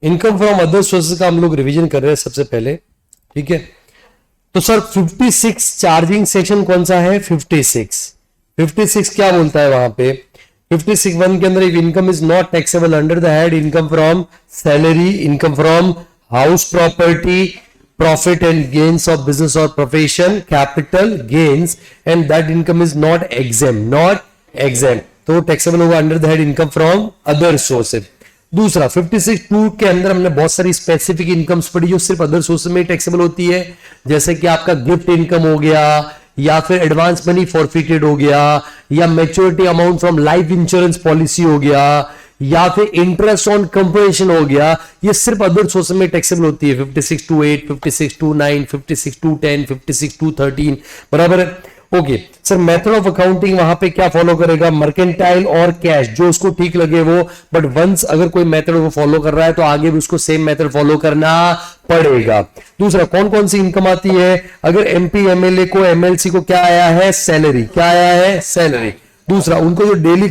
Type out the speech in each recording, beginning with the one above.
Income from other sources का हम लोग रिवीजन कर रहे हैं सबसे पहले, ठीक है। तो सर 56 चार्जिंग सेक्शन कौन सा है? 56 क्या बोलता है वहां पे? 56(1) के अंदर income is not taxable under the head income from salary, income from house property, profit and gains of business or profession, capital gains, and that income is not exempt, तो taxable होगा under the head income from other sources। दूसरा 56(2) के अंदर हमने बहुत सारी specific incomes पढ़ी जो सिर्फ अदर सोर्स में टैक्सेबल होती है, जैसे कि आपका गिफ्ट इनकम हो गया, या फिर एडवांस मनी फॉरफिटेड हो गया, या maturity amount from life insurance policy हो गया, या फिर इंटरेस्ट ऑन कंपोजिशन हो गया। ये सिर्फ अदर सोर्स में टैक्सेबल होती है। 56(2)(8), 56(2)(9), 56(2)(10), 56(2)(13 बराबर है। Okay sir, method of accounting वहां पे क्या फॉलो करेगा? मर्केंटाइल और कैश, जो उसको ठीक लगे वो, बट वंस अगर कोई मेथड वो फॉलो कर रहा है तो आगे भी उसको सेम मेथड फॉलो करना पड़ेगा। दूसरा कौन कौन सी इनकम आती है? अगर एमपी एमएलए को, एमएलसी को क्या आया है? सैलरी। क्या आया है? सैलरी। दूसरा उनको जो डेली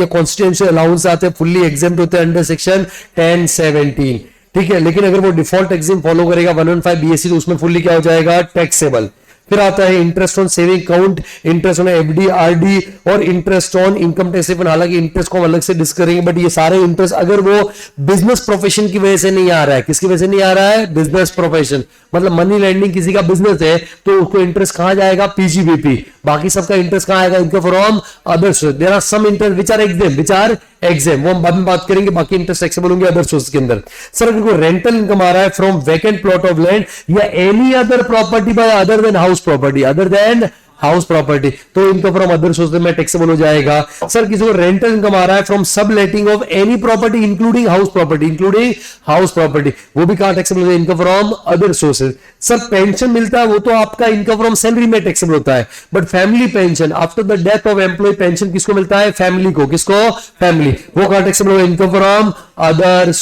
या कॉन्स्टिट्यूएंशियल अलाउंस आते हैं फुल्ली एग्जेम्प्ट होते हैं अंडर सेक्शन 10(17), ठीक है। लेकिन अगर वो डिफॉल्ट एग्जिम फॉलो करेगा 115 बीएससी तो उसमें फुल्ली क्या हो जाएगा? टैक्सेबल। फिर आता है interest on saving account, interest on FD RD और इंटरेस्ट ऑन इनकम टैक्स। हालांकि इंटरेस्ट को हम अलग से डिस्कस करेंगे, बट ये सारे इंटरेस्ट अगर वो बिजनेस प्रोफेशन की वजह से नहीं आ रहा है, किसकी वजह से नहीं आ रहा है? बिजनेस प्रोफेशन, मतलब मनी लेंडिंग किसी का बिजनेस है तो उसको इंटरेस्ट कहां जाएगा? पीजीबीपी। बाकी सबका इंटरेस्ट कहां आएगा? Income from other source. There are some interest which are exempt, वो हम बाद में बात करेंगे। बाकी इंटरेस्ट टैक्सेबल होंगे अदर सोर्स के अंदर। सर अगर कोई रेंटल इनकम आ रहा है from vacant plot of land या any other property by other than house property, तो इनकम फ्रॉम अदर सोर्स में टैक्सेबल हो जाएगा। सर किसी को रेंटल इनकम आ रहा है from subletting of any property including house property, वो भी कहां टैक्सेबल होता है? Income from other sources. Sir pension मिलता है वो तो आपका इनकम फ्रॉम सैलरी में टैक्सेबल होता है, but family pension after the death of employ pension किसको मिलता है? फैमिली को। किसको? फैमिली। वो कहां टैक्सेबल होगा? Income from other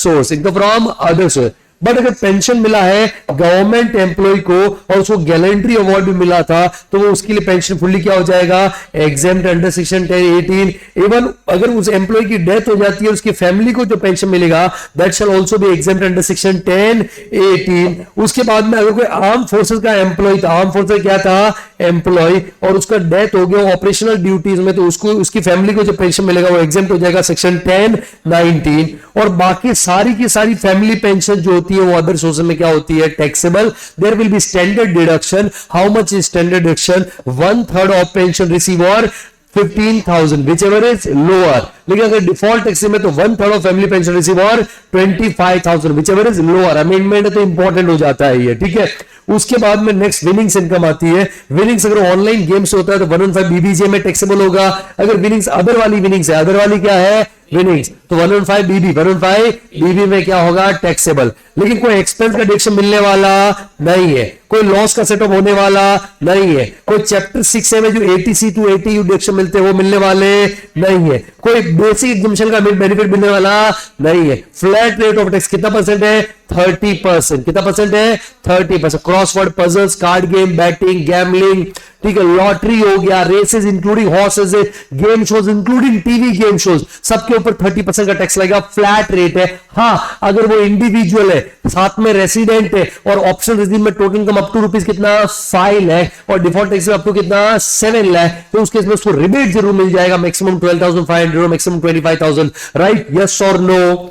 source. But अगर पेंशन मिला है गवर्नमेंट एम्प्लॉय को और उसको गैलेंट्री अवार्ड भी मिला था तो वो उसके लिए पेंशन फुल्ली क्या हो जाएगा? Exempt under section 10(18). इवन अगर उस एम्प्लॉय की डेथ हो जाती है उसकी फैमिली को जो पेंशन मिलेगा that shell also be exempt under section 10(18). उसके बाद में अगर कोई आर्म फोर्सेस का एम्प्लॉय था, आर्म फोर्सेस क्या था? एम्प्लॉय, और उसका डेथ हो गया ऑपरेशनल ड्यूटीज में, तो उसको उसकी फैमिली को जो पेंशन मिलेगा वो एग्जेम्प्ट हो जाएगा सेक्शन 10(19). और बाकी सारी की सारी फैमिली पेंशन जो होती है वो अदर सोर्सेज में क्या होती है? Taxable. There will be standard deduction. How much is standard deduction? 1/3 of pension receive और 15,000 whichever is lower। लेकिन अगर डिफॉल्ट टैक्स में तो 1/3 ऑफ फैमिली पेंशन रिसीव और 25,000 whichever is lower। अमेंडमेंट तो इंपॉर्टेंट हो जाता है ये, ठीक है। उसके बाद में नेक्स्ट विनिंग्स इनकम आती है। विनिंग्स अगर ऑनलाइन गेम्स होता है तो 115 बीबीजे में टैक्सेबल होगा। अगर विनिंग्स अदर वाली विनिंग्स है, अदर वाली क्या है? विनिंग्स, तो 115 बीबी में क्या होगा? टैक्सेबल। लेकिन कोई एक्सपेंस का डिडक्शन मिलने वाला नहीं है, कोई लॉस का सेटअप होने वाला नहीं है, कोई चैप्टर 6 में जो 80C to 80U डिडक्शन मिलते हैं वो मिलने वाले नहीं है, कोई बेसिक एग्जम्पशन का बेनिफिट मिलने वाला नहीं है। फ्लैट रेट ऑफ टैक्स कितना परसेंट है? 30%। कितना परसेंट है? 30%। Crossword puzzles, card game, betting, gambling, ठीक है, लॉटरी हो गया, races including horses, game shows including TV game shows, सबके ऊपर 30% का टैक्स लगेगा। फ्लैट रेट है। हाँ, अगर वो इंडिविजुअल है, साथ में रेसिडेंट है और ऑप्शन रिजीम में total income up to rupees कितना? 5 लाख और डिफॉल्ट टैक्स में अप टू कितना? 7 लाख, तो उस केस में उसको रिबेट जरूर मिल जाएगा। Maximum 12,500, maximum 25,000। राइट? यस और नो?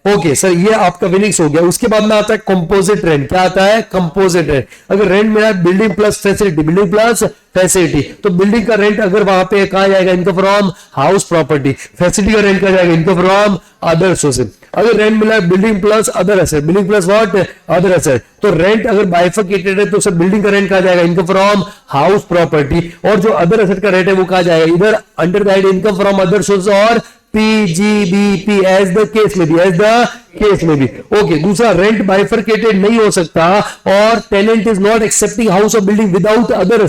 ओके सर, ये आपका विनिंग्स हो गया। उसके बाद में आता है कंपोजिट रेंट। क्या आता है? Composite rent. अगर रेंट मिला बिल्डिंग प्लस फैसिलिटी, तो बिल्डिंग का रेंट अगर वहां पे कहा जाएगा? Income from house property. Facility का रेंट कहा जाएगा? Income from other sources. अगर रेंट मिला building plus other asset, building plus what? Other asset, तो रेंट अगर बाइफरकेटेड है तो सर बिल्डिंग का रेंट कहा जाएगा? Income from house property. और जो अदर एसेट का रेंट है वो कहा जाएगा इधर under the head income from other source और पीजीबीपी एज द केस में भी। ओके, दूसरा रेंट बाइफरकेटेड नहीं हो सकता और tenant is not accepting house और building without other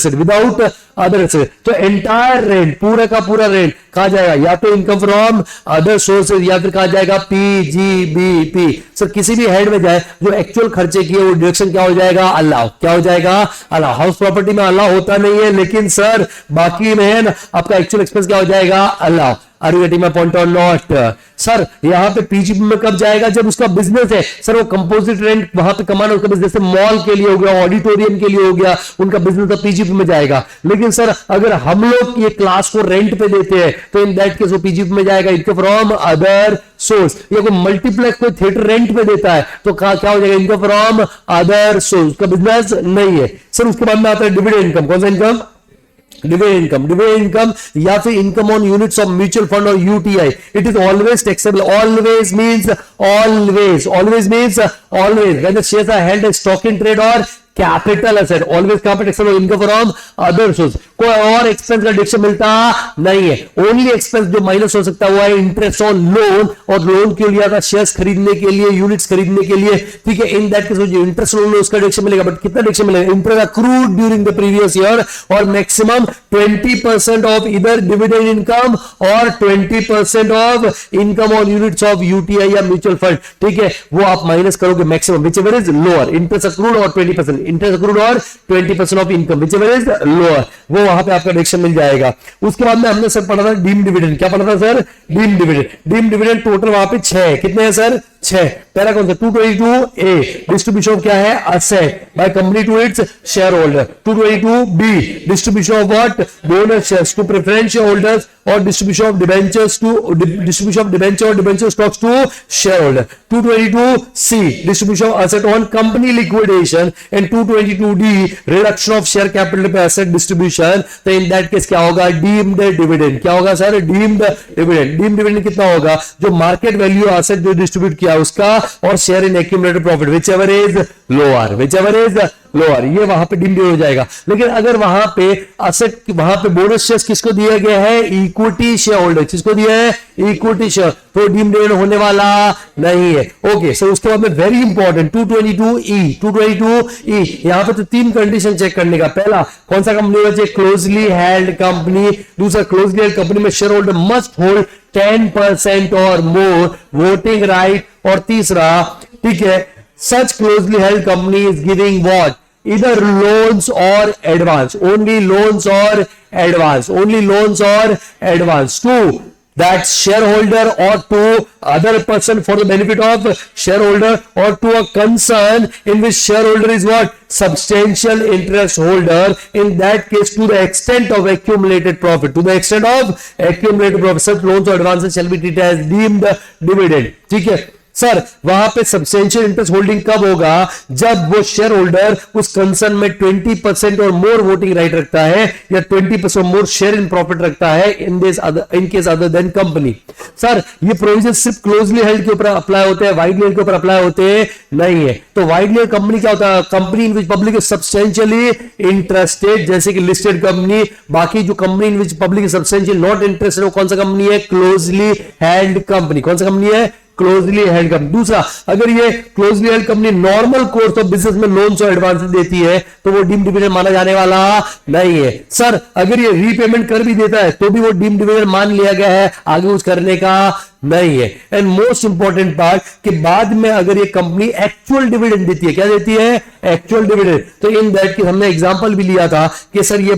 other sources. तो एंटायर रेंट, पूरा का पूरा रेंट कहा जाएगा या तो इनकम फ्रॉम अदर सोर्सेज या फिर कहा जाएगा पीजीबीपी। सर किसी भी हेड में जाए जो एक्चुअल खर्चे किए वो डिडक्शन क्या हो जाएगा, अलाउ। क्या हो जाएगा, अलाउ। हाउस प्रॉपर्टी में अलाउ होता नहीं है, लेकिन सर बाकी में है ना आपका एक्चुअल एक्सपेंस क्या हो जाएगा, allow. Are you getting my point और नॉट? सर यहां पे पीजीपी में कब जाएगा, जब उसका बिजनेस है। सर वो कंपोजिट रेंट वहां पे कमाना उसका बिजनेस है, मॉल के लिए हो गया, ऑडिटोरियम के लिए हो गया, उनका बिजनेस तो पीजीपी में जाएगा। लेकिन सर अगर हम लोग ये क्लास को रेंट पे देते हैं तो इन दैट केस वो पीजीपी में जाएगा, इनकम फ्रॉम अदर सोर्स। या कोई मल्टीप्लेक्स कोई थिएटर रेंट पे देता है तो क्या हो जाएगा, इनकम फ्रॉम अदर सोर्स, का बिजनेस नहीं है। सर उसके बाद में आता है डिविडेंड इनकम। कौन सा income, dividend income. Dividend income या फिर income on units of mutual fund और UTI, it is always taxable. Always means always, always means always when the shares are held as stock in trade और capital asset, always कहां पे taxable, income from other source. कोई और expense का deduction मिलता नहीं है। ओनली एक्सपेंस जो माइनस हो सकता है वो है इंटरेस्ट ऑन लोन, और लोन क्यों लिया था, शेयर्स खरीदने के लिए, यूनिट्स खरीदने के लिए, ठीक है। इन दैट केस जो इंटरेस्ट लोन उसका डिडक्शन मिलेगा, बट कितना डिडक्शन मिलेगा, interest accrued during the previous year, और मैक्सिमम 20% ऑफ इधर डिविडेंड इनकम और 20% of income on units of UTI या म्यूचुअल फंड, ठीक है। वो आप माइनस करोगे maximum, which ever is lower, interest accrued और 20%, इंटरेस्ट अक्रूड और 20% of income, which ever is lower, वो वहां पे आपका डिडक्शन मिल जाएगा। उसके बाद में हमने सर पढ़ा था डीम डिविडेंड। क्या पढ़ा था sir, deem dividend. Deem dividend total वहां पे 6, कितने हैं सर, 6। पहला कौन सा, 222A, डिस्ट्रीब्यूशन ऑफ क्या है, asset by company to its share holder. 222B, distribution of what, bonus shares to preference share holders, और distribution of debentures to distribution of debenture और debenture stocks to share holder. 222C, distribution of asset on company liquidation, and 222D, reduction of share capital पे asset distribution. तो in that case क्या होगा, deemed dividend. क्या होगा sir, deemed dividend. Deemed dividend कितना होगा, जो मार्केट वैल्यू एसेट जो डिस्ट्रीब्यूट किया उसका, और share in accumulated profit, which ever is lower, which ever is lower, ये वहां पे डिविडेंड हो जाएगा। लेकिन अगर वहां पे असेट, वहां पे बोनस शेयर्स किसको दिया गया है, इक्विटी शेयर होल्डर, किसको दिया है, इक्विटी शेयर, तो डिविडेंड होने वाला नहीं है। ओके, सो उसके बाद में वेरी इंपॉर्टेंट 222E, 222E, यहां पे तो 3 कंडीशन चेक करने का। पहला कौन सा कंपनी होना चाहिए, क्लोजली हेल्ड कंपनी। दूसरा, क्लोजली हेल्ड कंपनी में शेयर होल्डर मस्ट होल्ड 10% और मोर वोटिंग राइट। और तीसरा, ठीक है, such closely held company is giving what, either loans or advance, only loans or advance, only loans or advance to that shareholder or to other person for the benefit of shareholder, or to a concern in which shareholder is what, substantial interest holder, in that case to the extent of accumulated profit, to the extent of accumulated profit, such loans or advances shall be treated as deemed dividend, ठीक है। Sir वहां पे substantial interest holding कब होगा, जब वो share holder उस concern में 20% और मोर वोटिंग राइट रखता है, या 20% मोर शेयर इन प्रॉफिट रखता है, in case other than company. Sir ये प्रोविजन सिर्फ क्लोजली हेल्ड के ऊपर अप्लाई होते हैं, वाइडली हेल्ड के ऊपर अप्लाई होते नहीं है। तो वाइडली हेल्ड कंपनी क्या होता है, company in which public is substantially interested, जैसे कि लिस्टेड कंपनी। बाकी जो company in which public is substantially not interested, वो कौन सा कंपनी है, क्लोजली हेल्ड कंपनी। कौन सा कंपनी है, क्लोजली हेल्ड कंपनी। दूसरा, अगर ये closely held company normal course of business में लोन्स और एडवांस देती है तो वो डीम्ड डिविडेंड माना जाने वाला नहीं है। सर अगर ये रीपेमेंट कर भी देता है तो भी वो डीम्ड डिविडेंड मान लिया गया है, आगे कुछ करने का नहीं है। एंड मोस्ट इंपॉर्टेंट पार्ट कि बाद में अगर ये कंपनी एक्चुअल डिविडेंड देती है, क्या देती है, एक्चुअल डिविडेंड, तो इन दैट की हमने एग्जांपल भी लिया था कि सर ये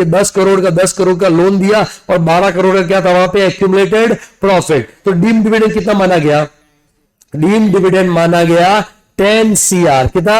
10 करोड़ का लोन दिया और 12 करोड़ का क्या था वहां पे, एक्यूमुलेटेड प्रॉफिट। तो डीम्ड डिविडेंड कितना माना गया, डीम्ड डिविडेंड माना गया 10 CR, कितना,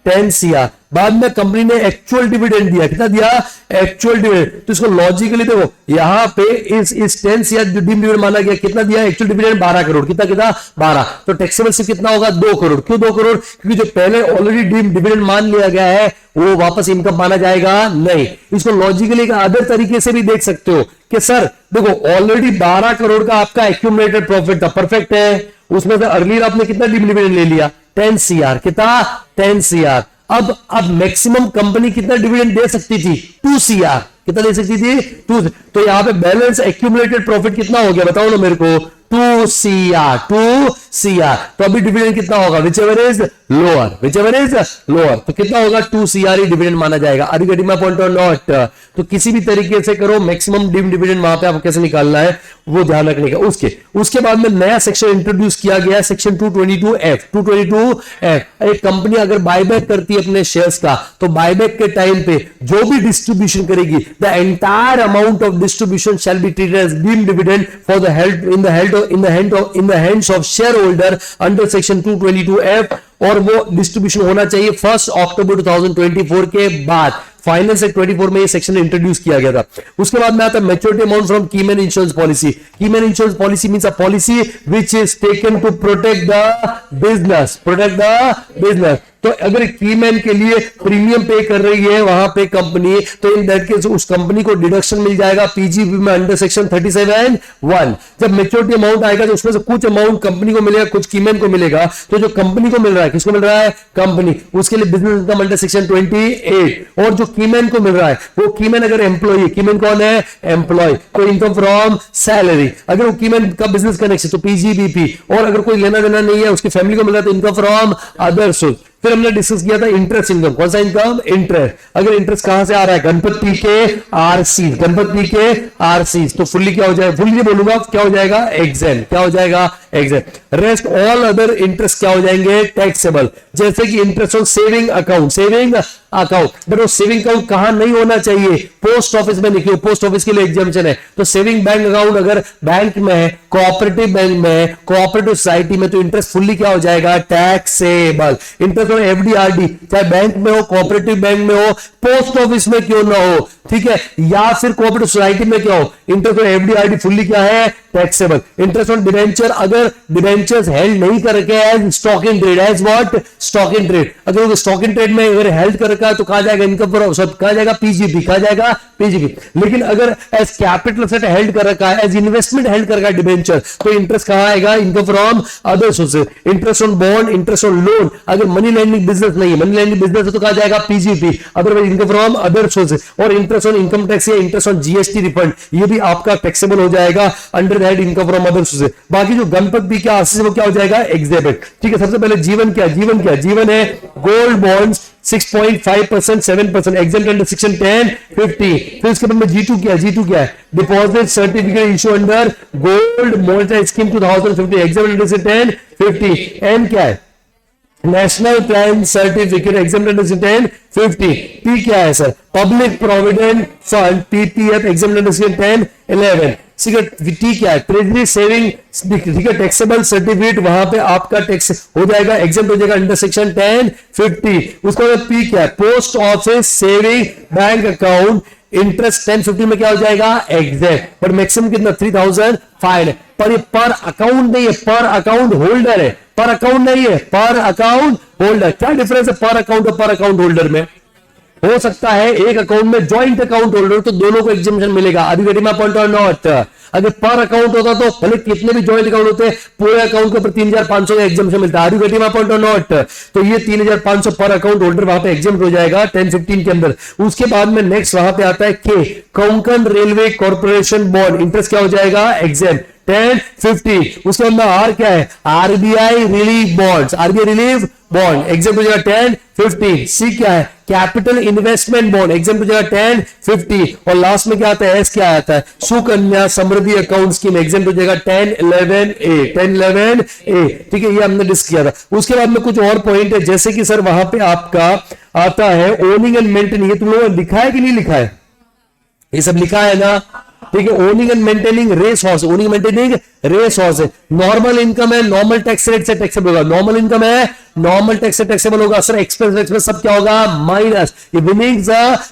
10 CR। बाद में कंपनी ने एक्चुअल डिविडेंड दिया, कितना दिया, एक्चुअल डिविडेंड। तो इसको लॉजिकली देखो, यहां पे इस 10 CR जो डीम्ड डिविडेंड माना गया, कितना दिया, एक्चुअल डिविडेंड 12 करोड़, कितना 12। तो टैक्सेबल सिर्फ कितना होगा, 2 करोड़। क्यों 2 करोड़, क्योंकि जो पहले ऑलरेडी डीम्ड डिविडेंड मान लिया गया है वो वापस इनकम माना जाएगा नहीं। इसको लॉजिकली अदर तरीके से भी देख सकते हो कि सर देखो ऑलरेडी 12 करोड़ का आपका एक्यूमुलेटेड प्रॉफिट था, परफेक्ट है, उसमें से अर्लियर आपने कितना डीम्ड डिविडेंड ले लिया, 10 CR, कितना, 10 CR। अब मैक्सिमम कंपनी कितना डिविडेंड दे सकती थी, 2 CR, कितना दे सकती थी, 2। तो यहां पे बैलेंस एक्यूमुलेटेड प्रॉफिट कितना हो गया, बताओ ना मेरे को, 2 CR, 2 CR। तो अभी डिविडेंड कितना होगा, whichever is lower, तो कितना होगा 2 CR ही डिविडेंड माना जाएगा। Are you getting my point और नॉट? तो किसी भी तरीके से करो, मैक्सिमम डिविडेंड वहां पे आपको कैसे निकालना है वो ध्यान रखने का। उसके बाद में नया सेक्शन इंट्रोड्यूस किया गया, सेक्शन 222F। 222F, एक कंपनी अगर बायबैक करती है अपने शेयर्स का, तो बायबैक के टाइम पे जो भी डिस्ट्रीब्यूशन करेगी, the entire amount of distribution shall be treated as deemed dividend for the held in the hands of share holder under section 222F। और वो डिस्ट्रीब्यूशन होना चाहिए 1 अक्टूबर 2024 के बाद। फाइनल से 24 में ये सेक्शन इंट्रोड्यूस किया गया था। उसके बाद में आता है maturity amount from keyman insurance policy. Keyman insurance policy means a policy which is taken to protect the business, तो अगर कीमैन के लिए प्रीमियम पे कर रही है वहां पे कंपनी, तो इन दैट केस उस कंपनी को डिडक्शन मिल जाएगा पीजीबी में अंडर सेक्शन 37(1). जब मैच्योरिटी अमाउंट आएगा तो उसमें से कुछ अमाउंट कंपनी को मिलेगा, कुछ कीमैन को मिलेगा। तो जो कंपनी को मिल रहा है, किसको मिल रहा है, कंपनी, उसके लिए बिजनेस इनकम अंडर सेक्शन 28। और जो कीमैन को मिल रहा है, वो कीमैन अगर एम्प्लॉय, कीमैन कौन है, एम्प्लॉय, तो इनकम फ्रॉम सैलरी। अगर वो कीमैन का बिजनेस कनेक्शन तो पीजीबीपी, और अगर कोई लेना देना नहीं है, उसकी फैमिली को मिल रहा है तो इनकम फ्रॉम अदर सोर्स। फिर हमने डिस्कस किया था इंटरेस्ट इनकम। कौन सा इनकम, इंटरेस्ट। अगर इंटरेस्ट कहां से आ रहा है, गणपति के आरसी, तो फुल्ली क्या हो जाएगा, फुल्ली नहीं बोलूंगा, क्या हो जाएगा, एग्जेम्प्ट। क्या हो जाएगा, exempt. Rest all other interest क्या हो जाएंगे, टैक्सेबल। जैसे कि interest on saving account, but वो सेविंग अकाउंट कहां नहीं होना चाहिए, पोस्ट ऑफिस में लिखिए, पोस्ट ऑफिस के लिए एग्जाम्पशन है। तो सेविंग बैंक अकाउंट अगर बैंक में है, कोऑपरेटिव बैंक में, कोऑपरेटिव सोसाइटी में, तो इंटरेस्ट फुल्ली क्या हो जाएगा, टैक्सेबल। इंटरेस्ट ऑन एफडीआरडी, चाहे बैंक में हो, कोऑपरेटिव बैंक में हो, पोस्ट ऑफिस में क्यों ना हो, ठीक है, या फिर कोऑपरेटिव सोसाइटी में क्या हो, इंटरेस्ट ऑन एफडीआरडी फुल्ली क्या है, टैक्सेबल। इंटरेस्ट ऑन डिबेंचर, अगर डिबेंचर्स हेल्ड नहीं कर रखे as stock in trade, as what, stock in trade, अगर वो स्टॉक इन ट्रेड में अगर हेल्ड कर रखा है तो कहा जाएगा इनकम फ्रॉम, सब कहा जाएगा पीजीपी, कहा जाएगा पीजीपी। लेकिन अगर एज कैपिटल सेट हेल्ड कर रखा है, एज इन्वेस्टमेंट हेल्ड कर रखा है डिबेंचर, तो इंटरेस्ट कहां आएगा, income from other sources. Interest on bond, interest on loan, अगर मनी लेंडिंग बिजनेस नहीं है, मनी लेंडिंग बिजनेस है तो कहा जाएगा PGP, otherwise income from other sources. और इंटरेस्ट ऑन इनकम टैक्स या इंटरेस्ट ऑन जीएसटी रिफंड, ये भी आपका टैक्सेबल हो जाएगा under that income from other sources. बाकी जो गणपति क्या आरसी वो क्या हो जाएगा, एग्जिबिट, ठीक है। सबसे पहले जीवन क्या, जीवन है gold bonds 6.5%, 7%, exempt under section 10(50). फिर उसके बाद में G2 क्या है, deposit certificate issue under gold monetary scheme 2050, exempt under section 10(50). N क्या है, national plan certificate, exempt under section 10(50). P क्या है sir, public provident fund, PPF, exempt under section 10(11). T क्या है, ट्रेजरी सेविंग, ठीक है, टैक्सेबल सर्टिफिकेट, वहां पे आपका टैक्स हो जाएगा, एग्जाम्प्ट हो जाएगा अंडर सेक्शन 10(50). उसके बाद पी क्या है, post office saving bank account, interest 10(50) में क्या हो जाएगा, एग्जैक्ट। बट मैक्सिमम कितना, 3,500। पर ये पर अकाउंट नहीं है, पर अकाउंट होल्डर है, पर अकाउंट नहीं है, पर अकाउंट होल्डर। क्या डिफरेंस है पर अकाउंट और पर अकाउंट होल्डर में? हो सकता है एक अकाउंट में ज्वाइंट अकाउंट होल्डर तो दोनों को एग्जामिशन मिलेगा। Are you getting my point और नॉट? अगर पर अकाउंट होता तो भले कितने भी ज्वाइंट अकाउंट होते हैं, पूरे अकाउंट के ऊपर 3,500 का एग्जामिशन मिलता है। Are you getting my point और नॉट? तो ये 3,500 पर अकाउंट होल्डर वहां पे एग्जाम हो जाएगा 10(15) के अंदर। उसके बाद में नेक्स्ट वहां पे आता है के, Konkan railway corporation bond, interest क्या हो जाएगा, एग्जाम 10(50). उसके अंदर आर क्या है, RBI relief bonds, RBI relief bond, exam हो जाएगा 10(50). सी क्या है, कैपिटल इन्वेस्टमेंट बॉन्ड, एग्जाम हो जाएगा 10(50). और लास्ट में क्या आता है, एस क्या आता है, Sukanya Samriddhi account scheme, exam हो जाएगा 10(11)(A). ठीक है, ये हमने डिस्कस किया था। उसके बाद में कुछ और पॉइंट है, जैसे कि सर वहां पे आपका आता है ओनिंग एंड मेंटेनिंग। ये तुम लोगों ने लिखा है कि नहीं लिखा है? ये सब लिखा है ना, ठीक है। Owning and maintaining race horse, owning maintaining race horse है। नॉर्मल इनकम है, नॉर्मल टैक्स रेट से टैक्सेबल होगा। नॉर्मल इनकम है, नॉर्मल टैक्स से टैक्सेबल होगा। सर एक्सपेंस सब क्या होगा, माइनस, ये विनिंग्स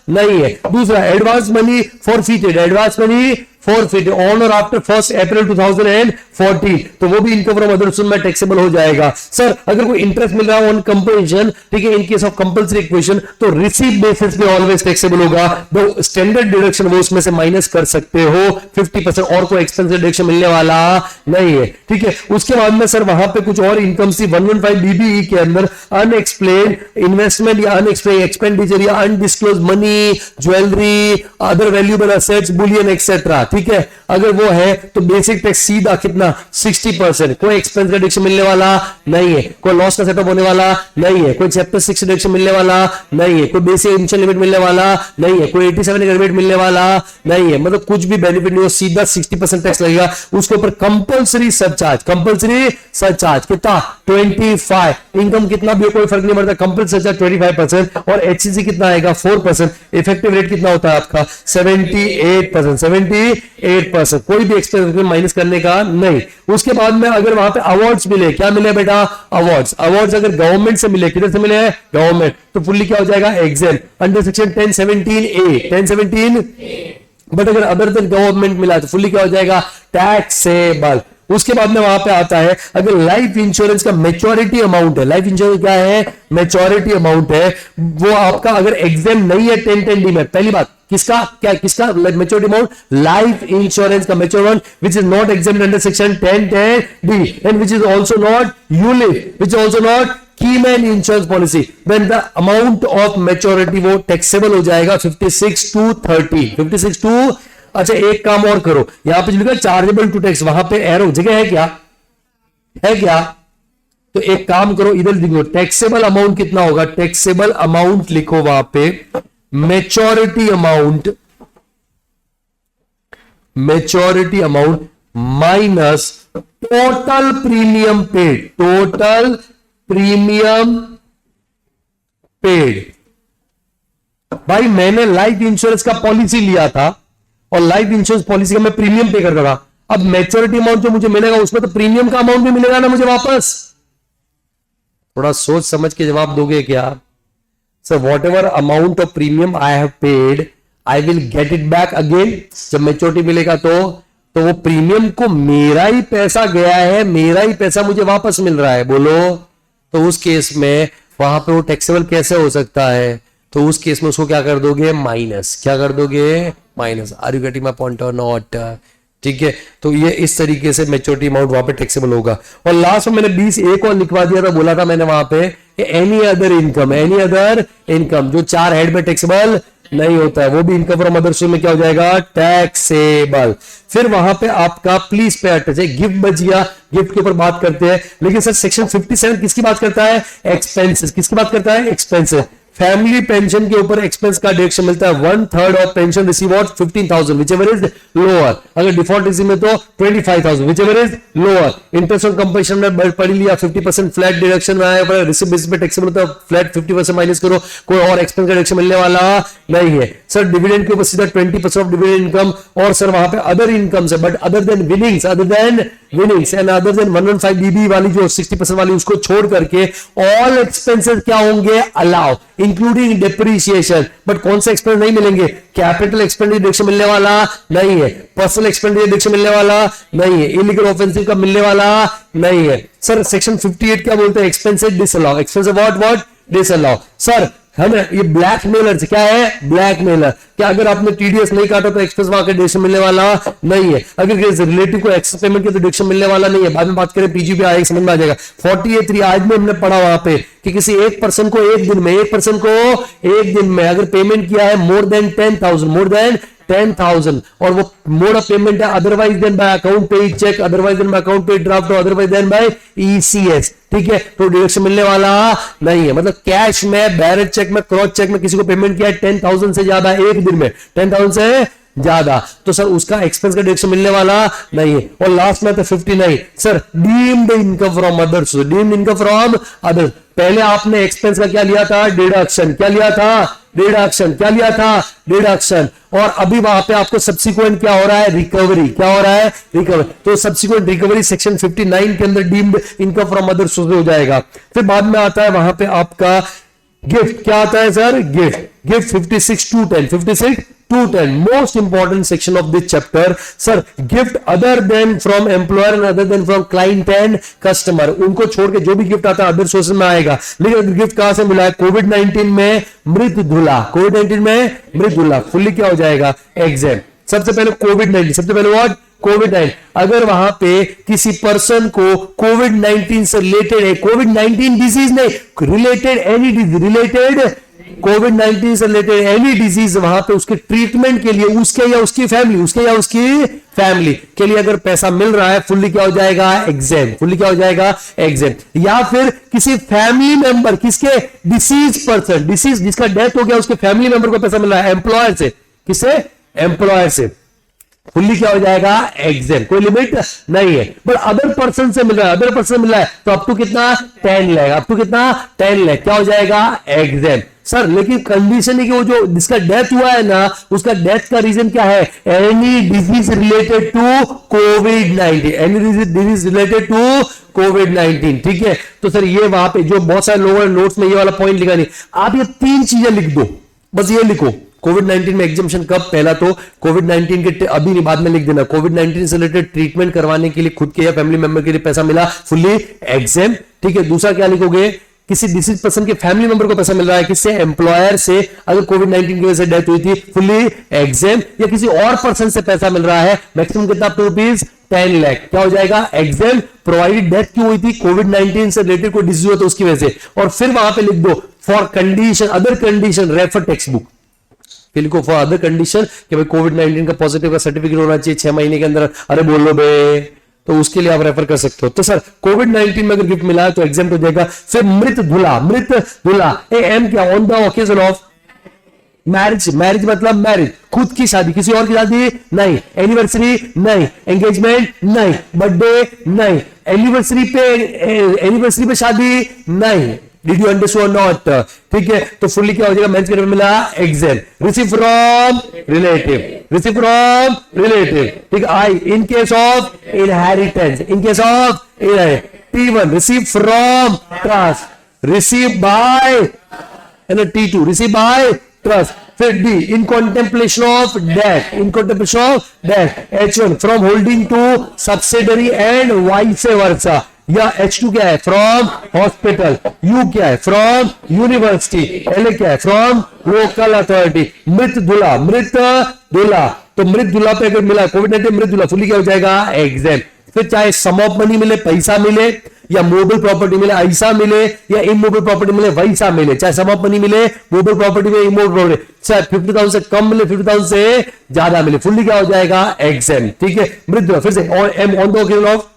नहीं है। दूसरा advance money forfeited, advance money forfeited on और आफ्टर 1 अप्रैल 2014, तो वो भी इनकम फ्रॉम अदर सोर्स में टैक्सेबल हो जाएगा। सर अगर कोई इंटरेस्ट मिल रहा है ऑन कंपल्शन, ठीक है, इन केस ऑफ कंपल्सरी इक्वेशन, तो रिसीव बेसिस पे ऑलवेज टैक्सेबल होगा। दो स्टैंडर्ड डिडक्शन वो उसमें से माइनस कर सकते हो 50%, और कोई एक्सपेंस डिडक्शन मिलने वाला नहीं है, ठीक है। उसके बाद में सर वहां पे कुछ और इनकम सी 115 BBE के अंदर अनएक्सप्लेन इन्वेस्टमेंट या अनएक्सप्लेन एक्सपेंडिचर या undisclosed money, jewellery, other valuable assets, Boolean etcetera, ठीक ठीक है, अगर वो है तो बेसिक टैक्स सीधा कितना 60%, कोई एक्सपेंस का डिडक्शन मिलने वाला नहीं है, कोई लॉस का सेटअप होने वाला नहीं है, कोई चैप्टर 6 डिडक्शन मिलने वाला नहीं है, कोई बेसिक इनिशियल लिमिट मिलने वाला नहीं है, कोई 87 का लिमिट मिलने वाला नहीं है, मतलब कुछ भी बेनिफिट नहीं हो, सीधा 60% टैक्स लगेगा उसके ऊपर। कंपल्सरी सरचार्ज, कंपल्सरी सरचार्ज कितना 25, इनकम कितना भी हो कोई फर्क नहीं पड़ता, कंपल्सरी सरचार्ज 25%, और एचसीसी कितना आएगा 4%, इफेक्टिव रेट कितना होता है आपका 78%, 78%, कोई भी एक्सपेंस माइनस करने का नहीं। उसके बाद में अगर वहां पे अवार्ड्स मिले, क्या मिले बेटा अवार्ड्स, अवार्ड्स अगर गवर्नमेंट से मिले, किधर से मिले गवर्नमेंट, तो फुल्ली क्या हो जाएगा exam under section 1017A, 1017, but अगर अदर देन गवर्नमेंट मिला तो फुल्ली क्या हो जाएगा टैक्सेबल। उसके बाद में वहां पे आता है अगर लाइफ इंश्योरेंस का मैच्योरिटी अमाउंट है, लाइफ इंश्योरेंस क्या है मैच्योरिटी अमाउंट है, वो आपका अगर एग्जाम नहीं है 1010D में, पहली बात किसका क्या किसका मैच्योरिटी अमाउंट, लाइफ इंश्योरेंस का mature amount which is not exempt under section 1010D and which is also not ULIP, which is also not keyman insurance policy, then the amount of maturity वो taxable हो जाएगा 56 to 30, 56 to, अच्छा एक काम और करो, यहां पे जो लिखा चार्जेबल टू टैक्स, वहां पे एरो जगह है क्या, है क्या, तो एक काम करो इधर लिखो टैक्सेबल अमाउंट कितना होगा, टैक्सेबल अमाउंट लिखो वहां पे maturity amount, maturity amount minus total premium paid, total premium paid. भाई मैंने लाइफ इंश्योरेंस का पॉलिसी लिया था और लाइफ इंश्योरेंस पॉलिसी का मैं प्रीमियम पे करता था, अब मैच्योरिटी अमाउंट जो मुझे मिलेगा उसमें तो प्रीमियम का अमाउंट भी मिलेगा ना मुझे वापस, थोड़ा सोच समझ के जवाब दोगे क्या sir, what ever amount of premium I have paid I will get it back again, जब मैच्योरिटी मिलेगा तो वो प्रीमियम को मेरा ही पैसा गया है, मेरा ही पैसा मुझे वापस मिल रहा है, बोलो, तो उस केस में वहां पे वो टैक्सेबल कैसे हो सकता है, तो उस केस में उसको क्या कर दोगे माइनस, क्या कर दोगे minus, are you getting my point और नॉट, ठीक है, तो ये इस तरीके से मैच्योरिटी अमाउंट वहां पे टैक्सेबल होगा। और लास्ट में मैंने 20 एक और लिखवा दिया था, बोला था मैंने वहां पे any other income, any other income जो 4 हेड में टैक्सेबल नहीं होता है वो भी इनकम फ्रॉम अदर सोर्स में क्या हो जाएगा टैक्सेबल। फिर वहां पे आपका प्लीज पे अटैच है, गिफ्ट बच गया, गिफ्ट के ऊपर बात करते हैं, लेकिन सर सेक्शन 57 किसकी बात करता है एक्सपेंसेस, किसकी बात करता है एक्सपेंसेस, फैमिली पेंशन के ऊपर एक्सपेंस का डिडक्शन मिलता है 1/3 of pension receive or 15,000 whichever is lower, अगर डिफॉल्ट रिसीव में तो 25,000 whichever is lower, interest on compulsion में पढ़ लिया 50% फ्लैट डिडक्शन में आया, रिसीव बेसिस पे टैक्सेबल होता है फ्लैट 50% माइनस करो, कोई और एक्सपेंस का डिडक्शन मिलने वाला नहीं है। सर डिविडेंड के ऊपर सीधा 20% ऑफ डिविडेंड इनकम, और सर वहां पे अदर इनकम है but other than winnings, other than winnings and other than 115DB वाली जो 60% वाली उसको छोड़ करके ऑल एक्सपेंसेस क्या होंगे अलाउ इंक्लूडिंग डिप्रिसिएशन, बट कौन से एक्सपेंस नहीं मिलेंगे, कैपिटल एक्सपेंडिचर डिडक्शन मिलने वाला नहीं है, पर्सनल एक्सपेंडिचर डिडक्शन मिलने वाला नहीं है, इलीगल ऑफेंसिव का मिलने वाला नहीं है। सर सेक्शन 58 क्या बोलते हैं expenses disallow, expenses what disallow. Sir हमें ये ब्लैकमेलर क्या है ब्लैकमेलर, क्या अगर आपने टीडीएस नहीं काटा तो एक्सपेंस वहां का डिडक्शन मिलने वाला नहीं है, अगर रिलेटिव को एक्सेस पेमेंट की तो डिडक्शन मिलने वाला नहीं है, बाद में बात करें पीजी पे आएगा समझ में आ जाएगा। 48(3) आज में हमने पढ़ा वहां पे कि किसी एक पर्सन को एक दिन में अगर पेमेंट किया है मोर देन 10,000 और वो मोड ऑफ पेमेंट है otherwise than by account payee cheque, otherwise than by account payee draft, otherwise than by ECS, ठीक है, तो डिडक्शन मिलने वाला नहीं है। मतलब कैश में, बैलेंस चेक में, क्रॉस चेक में किसी को पेमेंट किया है 10,000 से ज्यादा एक दिन में, 10,000 से ज्यादा, तो सर उसका एक्सपेंस का डिडक्शन मिलने वाला नहीं है। और लास्ट में तो 59 sir deemed income from others, deemed income from others, पहले आपने एक्सपेंस का क्या लिया था डिडक्शन, क्या लिया था डिडक्शन, क्या लिया था डिडक्शन, और अभी वहां पे आपको सब्सिक्वेंट क्या हो रहा है रिकवरी, क्या हो रहा है रिकवरी, तो सब्सिक्वेंट रिकवरी सेक्शन 59 के अंदर deemed income from other source हो जाएगा। फिर बाद में आता है वहां पे आपका गिफ्ट, क्या आता है sir gift 56 to 10, 56 to 10 most important section of this chapter. Sir gift other than from employer and other than from client and customer, उनको छोड़ के जो भी गिफ्ट आता है अदर सोर्सेज में आएगा। लेकिन गिफ्ट कहां से मिला है कोविड-19 में मृतदुला, कोविड-19 में मृतदुला फुल्ली क्या हो जाएगा एग्जाम। सबसे पहले कोविड-19, सबसे पहले व्हाट कोविड-19, अगर वहां पे किसी पर्सन को कोविड-19 से रिलेटेड है, कोविड-19 डिजीज नहीं रिलेटेड एनी डिजीज, रिलेटेड कोविड-19 से रिलेटेड एनी डिजीज, वहां पे उसके ट्रीटमेंट के लिए उसके या उसकी फैमिली के लिए अगर पैसा मिल रहा है, फुल्ली क्या हो जाएगा, एग्जेम। फुल्ली क्या हो जाएगा, एग्जेम। या फिर किसी फैमिली मेंबर, किसके, डिसीज पर्सन, डिसीज जिसका डेथ हो गया, उसके फैमिली मेंबर को पैसा मिल रहा है एम्प्लॉयर से, किससे, एम्प्लॉयर से, फुल्ली क्या हो जाएगा, एग्जेम। कोई लिमिट नहीं है। बट अदर पर्सन से मिल रहा है, अदर पर्सन मिल रहा है तो अप टू कितना, 10 लाख, अप टू कितना, 10 लाख, क्या हो जाएगा, एग्जेम। सर लेकिन कंडीशन है कि वो जो जिसका डेथ हुआ है ना, उसका डेथ का रीजन क्या है, any disease related to covid, any disease related to कोविड-19। ठीक है, तो सर ये वहां पे जो बहुत सारे लोगों ने नोट्स में ये वाला पॉइंट लिखा नहीं, आप ये 3 चीजें लिख दो, बस ये लिखो। कोविड-19 में एग्जामिशन कब, पहला तो कोविड-19 के अभी नहीं, बाद में लिख देना, कोविड-19 से रिलेटेड ट्रीटमेंट करवाने के लिए खुद के या फैमिली मेंबर के लिए पैसा मिला, फुल्ली एग्जेम। ठीक है, दूसरा क्या लिखोगे, किसी डिसीज पर्सन के फैमिली मेंबर को पैसा मिल रहा है, किससे, एम्प्लॉयर से, अगर कोविड-19 की वजह से डेथ हुई थी, फुल्ली एग्जेम। या किसी और पर्सन से पैसा मिल रहा है, मैक्सिमम कितना, ₹2 10 लाख, क्या हो जाएगा, एग्जेम। प्रोवाइडेड डेथ क्यों हुई थी, कोविड-19 से रिलेटेड कोई डिजीज हुआ तो उसकी वजह से। और फिर वहां पे लिख दो for condition, other condition, refer text book. लिखो फॉर अदर कंडीशन कि भाई कोविड-19 का पॉजिटिव का सर्टिफिकेट होना चाहिए 6 महीने के अंदर, अरे बोलो बे, तो उसके लिए आप रेफर कर सकते हो। तो सर कोविड-19 में अगर गिफ्ट मिला है तो एग्जाम हो जाएगा। फिर मृत दूल्हा, एम क्या, on the occasion of marriage, marriage मतलब मैरिज, खुद की शादी, किसी और की शादी नहीं, एनिवर्सरी नहीं, एंगेजमेंट नहीं, बर्थडे नहीं, एनिवर्सरी पे शादी नहीं। Did you understand not? ठीक है, तो फुल्ली क्या हो जाएगा, मैच के मिला एग्जेम। रिसीव फ्रॉम रिलेटिव, ठीक। I in case of inheritance, T1 receive from trust, receive by T2 receive by trust. फिर D in contemplation of death, H1 from holding to subsidiary and vice versa. या H2 क्या है, from hospital, U क्या है, from university, LA क्या है, from local authority. मृत दूल्हा, तो मृत दूल्हा पे अगर मिला कोविड-19 मृत दूल्हा, फुल्ली क्या हो जाएगा, एग्जाम। फिर चाहे सम ऑफ मनी मिले, पैसा मिले, या मूवेबल प्रॉपर्टी मिले, ऐसा मिले, या इमूवेबल प्रॉपर्टी मिले, वैसा मिले, चाहे सम ऑफ मनी मिले, मूवेबल प्रॉपर्टी में, इमूवेबल प्रॉपर्टी, चाहे 50,000 से कम मिले, 50,000 से ज्यादा मिले, फुल्ली क्या हो जाएगा, एग्जाम। ठीक है, मृत दूल्हा। फिर से M on the occasion of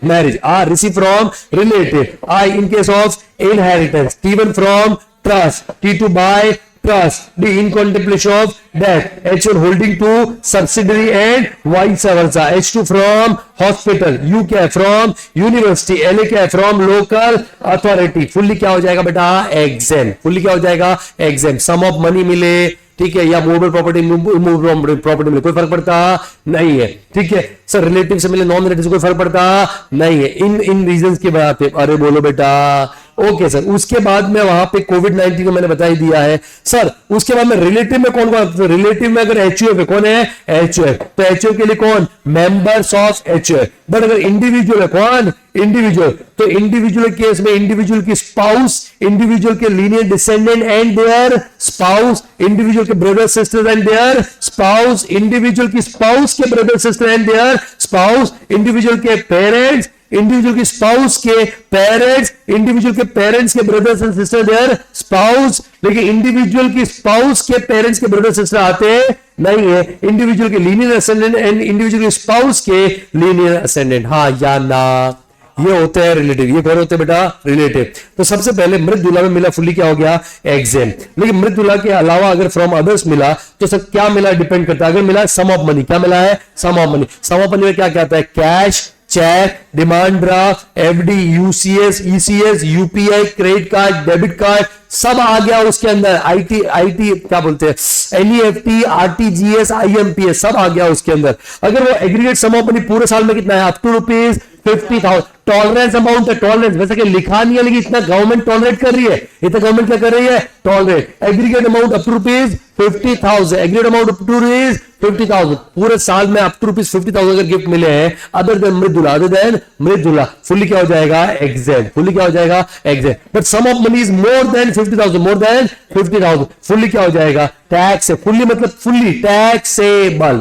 marriage, R receive from relative, I in case of inheritance, T1 from trust, T2 by trust, D in contemplation of death, H1 holding to subsidiary and vice versa, H2 from hospital, U क्या है, from university, LA क्या है, from local authority, fully क्या हो जाएगा बेटा, exam, fully क्या हो जाएगा, exam। sum of money मिले, ठीक है, या मूवेबल प्रॉपर्टी मिले, कोई फर्क पड़ता नहीं है। ठीक है सर, रिलेटिव से मिले, नॉन रिलेटिव से कोई फर्क पड़ता नहीं है। इन रीजंस की बात है, अरे बोलो बेटा, ओके सर। उसके बाद में वहां पे कोविड-19 को मैंने बता ही दिया है सर। उसके बाद में रिलेटिव में कौन कौन, रिलेटिव में अगर HUF है, कौन है, HUF, तो HUF के लिए कौन, मेंबर्स ऑफ HUF। बट अगर इंडिविजुअल है, कौन, इंडिविजुअल, तो इंडिविजुअल केस में इंडिविजुअल की स्पाउस, इंडिविजुअल के linear descendant and their spouse, individual के brother sister and their spouse, individual की स्पाउस के brother sister and their spouse, individual के पेरेंट्स, इंडिविजुअल की स्पाउस के पेरेंट्स, इंडिविजुअल के पेरेंट्स के brothers and sister their spouse. लेकिन इंडिविजुअल की स्पाउस के पेरेंट्स के ब्रदर सिस्टर आते नहीं है, इंडिविजुअल के लीनियर असेंडेंट एंड इंडिविजुअल की स्पाउस के लीनियर असेंडेंट, हाँ या ना, ये होते हैं रिलेटिव। ये कौन होते हैं बेटा, रिलेटिव। तो सबसे पहले मृत दूल्हा में मिला, फुल्ली क्या हो गया, एग्जाम। लेकिन मृत दूल्हा के अलावा अगर फ्रॉम अदर्स मिला तो सब क्या मिला, डिपेंड करता है। अगर मिला सम ऑफ मनी, क्या मिला है, sum of money. Sum of money में क्या कहता है, cash, cheque, demand draft, FD, UCS, ECS, UPI, credit card, debit card, सब आ गया उसके अंदर। IT क्या बोलते हैं, NEFT, RTGS, IMPS, सब आ गया उसके अंदर। अगर वो एग्रीगेट सम ऑफ मनी पूरे साल में कितना है, अप टू ₹50,000, टॉलरेंस अमाउंट है, टॉलरेंस वैसे कि लिखा नहीं है, लेकिन इतना गवर्नमेंट टॉलरेट कर रही है, इतना गवर्नमेंट क्या कर रही है, tolerate. Aggregate amount up to ₹50,000, aggregate amount up to ₹50,000, पूरे साल में अप टू ₹50,000 अगर गिफ्ट मिले हैं, अदर देन मृत दूल्हा, फुल्ली क्या हो जाएगा, एग्जाम, फुल्ली क्या हो जाएगा, exempt. But sum of money is more than 50,000, fully क्या हो जाएगा, टैक्स है, फुल्ली मतलब फुल्ली टैक्सेबल,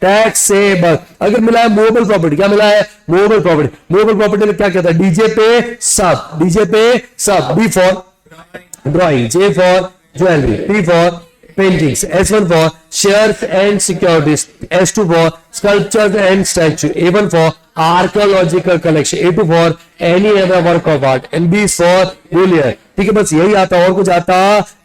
टैक्सेबल। अगर मिला है मूवेबल प्रॉपर्टी, क्या मिला है, मूवेबल प्रॉपर्टी। मूवेबल प्रॉपर्टी में क्या कहता है, डीजे पे सब, D for drawing, J for jewelry, P for paintings, S1 for shares and securities, S2 for sculptures and statue, A1 for archaeological collection, A2 for any other work of art, and B is for bullion. ठीक है, बस यही आता, और कुछ आता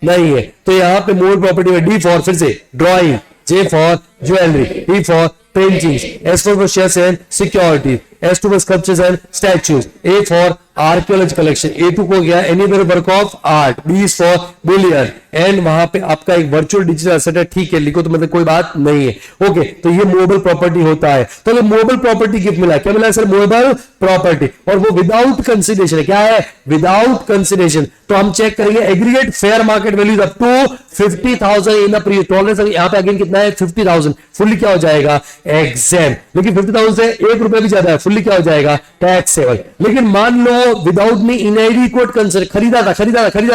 नहीं है. तो यहाँ पे मूल प्रॉपर्टी में D for फिर से drawing, J for jewellery, P for paintings, S4 for shares and securities, S2 for sculptures and statues, A for archaeological collection, A2 को गया any other work of art, B is for bullion, and वहां पे आपका एक virtual digital asset है. ठीक है, लिखो तो मतलब कोई बात नहीं है. ओके, तो ये मूवेबल प्रॉपर्टी होता है. तो अगर मूवेबल प्रॉपर्टी गिफ्ट मिला, क्या मिला है सर? मूवेबल प्रॉपर्टी, और वो विदाउट कंसिडरेशन है. क्या है? Without consideration. तो हम चेक करेंगे aggregate fair market values up to 50,000 in previous tolerance. यहाँ पे अगेन कितना है? 50,000. फुल्ली क्या हो जाएगा? एग्जेम्प्ट. लेकिन 50,000 से 1 रुपया भी ज्यादा है, फुल्ली क्या हो जाएगा? टैक्सेबल. लेकिन मान लो विदाउट में इनएडिक्वेट कंसिडर, खरीदा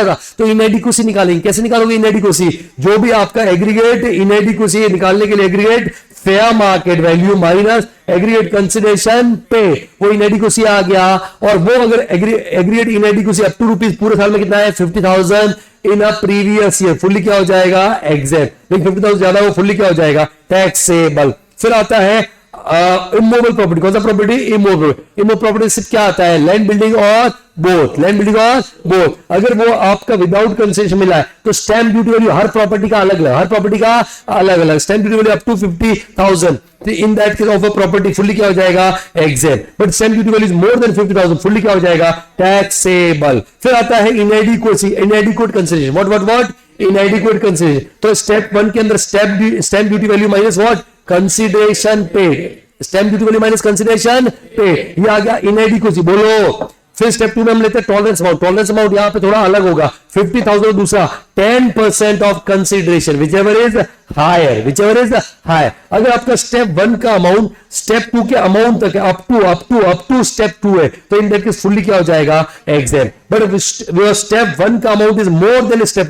था तो इनएडिक्वेसी निकालेंगे. कैसे निकालोगे इनएडिक्वेसी? जो भी आपका एग्रीगेट इनएडिक्वेसी निकालने के लिए aggregate fair market value minus aggregate consideration पे, वो इनएडिक्वेसी आ गया. और वो अगर aggregate inadequacy up to rupees पूरे साल में कितना है? 50,000 in a previous year, fully क्या हो जाएगा? एग्जेक्ट. लेकिन 50,000 ज्यादा, वो फुल्ली क्या हो जाएगा? टैक्सेबल. फिर आता है इमूवेबल प्रॉपर्टी. कौन सा प्रॉपर्टी? इमूवेबल. इमूवेबल प्रॉपर्टी सिर्फ क्या आता है? लैंड बिल्डिंग और बोथ. लैंड बिल्डिंग और बोथ. अगर वो आपका विदाउट कंसेशन मिला है तो स्टैंप ड्यूटी वैल्यू हर प्रॉपर्टी का अलग अलग, हर प्रॉपर्टी का अलग अलग. Stamp duty value up to 50,000. In that case of a property fully क्या हो जाएगा? Exempt. But stamp duty value is more than 50,000, fully क्या हो जाएगा? टैक्सेबल. फिर आता है inadequacy, inadequate consideration. What इनएडिक्वेट consideration. तो स्टेप 1 के अंदर stamp duty value minus what? Consideration paid. Stamp duty value minus consideration paid, ये आ गया इनएडिक्वेसी. बोलो. फिर स्टेप 2 में हम लेते हैं टॉलरेंस अमाउंट. टॉलरेंस अमाउंट यहां पे थोड़ा अलग होगा. 50,000 दूसरा 10% of consideration, whichever is higher. अगर आपका स्टेप 1 का अमाउंट स्टेप 2 के अमाउंट तक है, अप टू स्टेप 2 है, तो इन दैट केस फुल्ली क्या हो जाएगा? एग्जेम्प्ट. बट स्टेप 1 का amount is more then step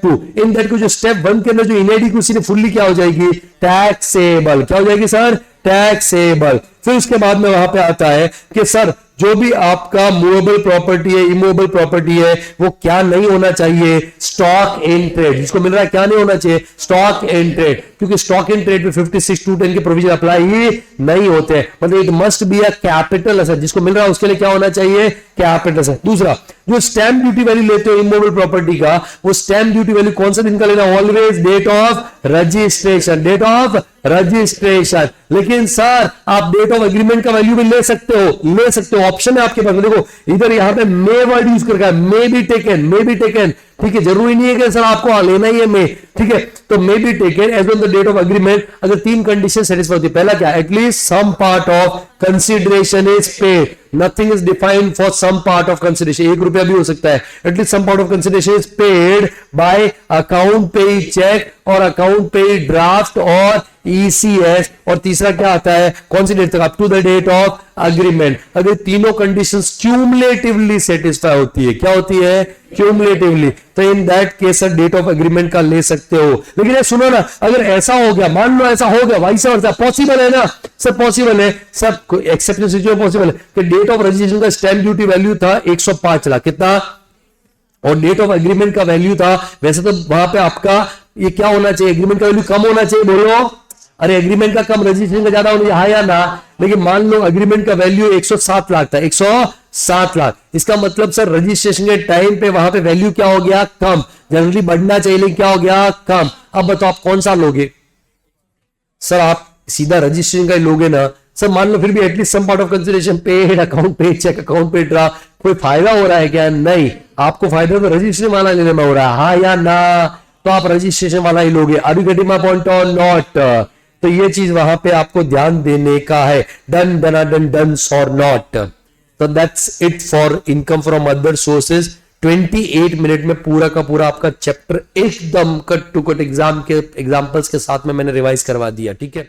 2, in that case जो स्टेप 1 के अंदर जो इनएडिक्वेसी है फुल्ली क्या हो जाएगी? टैक्सेबल. क्या हो जाएगी सर? टैक्सेबल. फिर उसके बाद में वहां पे आता है कि सर जो भी आपका मूवेबल प्रॉपर्टी है, इमूवेबल प्रॉपर्टी है, वो क्या नहीं होना चाहिए? Stock in trade. जिसको मिल रहा है क्या नहीं होना चाहिए? Stock in trade. क्योंकि स्टॉक इन ट्रेड पे 56(2)(10) के प्रोविजन अप्लाई ही नहीं होते हैं. मतलब it must be a capital asset. जिसको मिल रहा है उसके लिए क्या होना चाहिए? Capital asset. दूसरा, जो स्टैंप ड्यूटी वैल्यू लेते हो इमूवेबल प्रॉपर्टी का, वो स्टैंप ड्यूटी वैल्यू कौन सा दिन का लेना? Always date of registration. Date of registration. लेकिन सर आप डेट ऑफ एग्रीमेंट का वैल्यू भी ले सकते हो, ऑप्शन है आपके पास. देखो इधर यहां पे मे वर्ड यूज करके मे बी टेकन. ठीक है, जरूरी नहीं है कि सर आपको लेना ही है मे. ठीक है, तो may be taken as on the date of agreement अगर 3 कंडीशन सेटिस्फाई होती है. पहला क्या? At least some part of consideration is paid. Nothing is defined for some part of consideration. 1 रुपया भी हो सकता है. At least some part of consideration is paid by account payee cheque और अकाउंट पे ड्राफ्ट और ECS. और तीसरा क्या आता है? कौन सी डेट तक? Up to the date of agreement. अगर तीनों कंडीशंस क्यूमुलेटिवली सेटिस्फाई होती है. क्या होती है? क्यूमुलेटिवली. तो in that case date of agreement का ले सकते हो. लेकिन सुनो ना, अगर ऐसा हो गया, मान लो ऐसा हो गया, वाइस वर्सा, पॉसिबल है ना सर? पॉसिबल है सर. एक्सेप्शन सिचुएशन पॉसिबल है कि डेट ऑफ रजिस्ट्रेशन का स्टैंप ड्यूटी वैल्यू था 105 लाख. कितना? और डेट ऑफ एग्रीमेंट का वैल्यू था, वैसे तो वहां पे आपका ये क्या होना चाहिए? एग्रीमेंट का वैल्यू कम होना चाहिए. बोलो. अरे एग्रीमेंट का कम, रजिस्ट्रेशन का ज्यादा होना चाहिए. हाँ या ना? लेकिन मान लो एग्रीमेंट का वैल्यू 107 लाख था. 107 लाख. इसका मतलब सर रजिस्ट्रेशन के टाइम पे वहां पे वैल्यू क्या हो गया? कम. जनरली बढ़ना चाहिए लेकिन क्या हो गया? कम. अब बताओ आप कौन सा लोगे? सर आप सीधा रजिस्ट्रेशन का ही लोगे ना. सर मान लो फिर भी at least some part of consideration paid, account payee cheque, account payee draft. कोई फायदा हो रहा है क्या? नहीं. आपको फायदा तो रजिस्ट्रेशन वाला लेने में हो रहा है. हाँ या ना? तो आप रजिस्ट्रेशन वाला ही लोगे. Are you getting my point और नॉट? तो ये चीज वहां पे आपको ध्यान देने का है. डन और नॉट. तो that's it for income from other sources. 28 minute में पूरा का पूरा आपका चैप्टर एकदम कट टू कट एग्जाम्पल्स के साथ में मैंने रिवाइज करवा दिया. ठीक है.